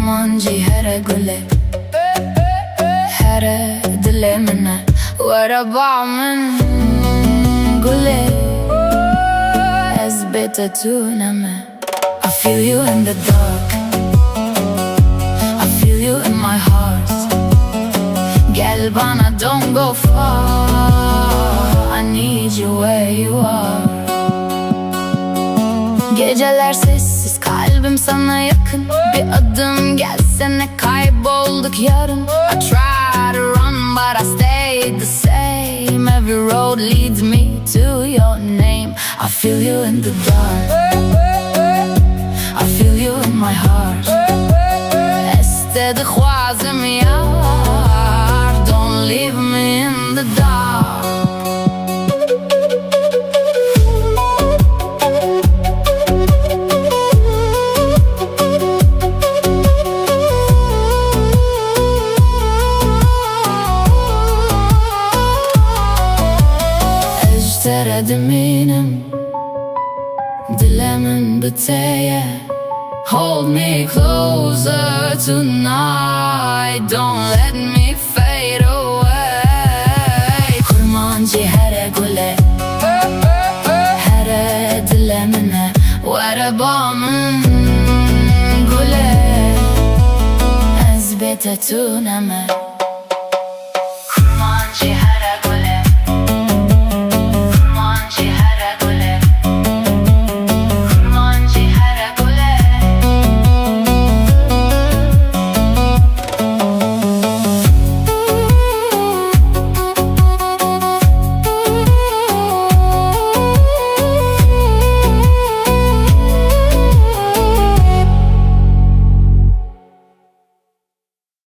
kurmancı here gule here dilemine وربع من gule ezbete tuneme. I feel you in the dark, I feel you in my heart. Gel bana, don't go far, I need you where you are. Geceler sessiz, kalbim sana yakın. Bir adım gelsene, kaybolduk yarın. I try to run but I stay the same. Every road leads me to your name. I feel you in the dark, I feel you in my heart. Este de خوازم yar, don't leave me in the dark. Ejteredim inim dilemin biteye. Hold me closer tonight, don't let me fade away. Kurmancı here gule here dilemine وربامın gule ezbete tuneme. Kurmancı here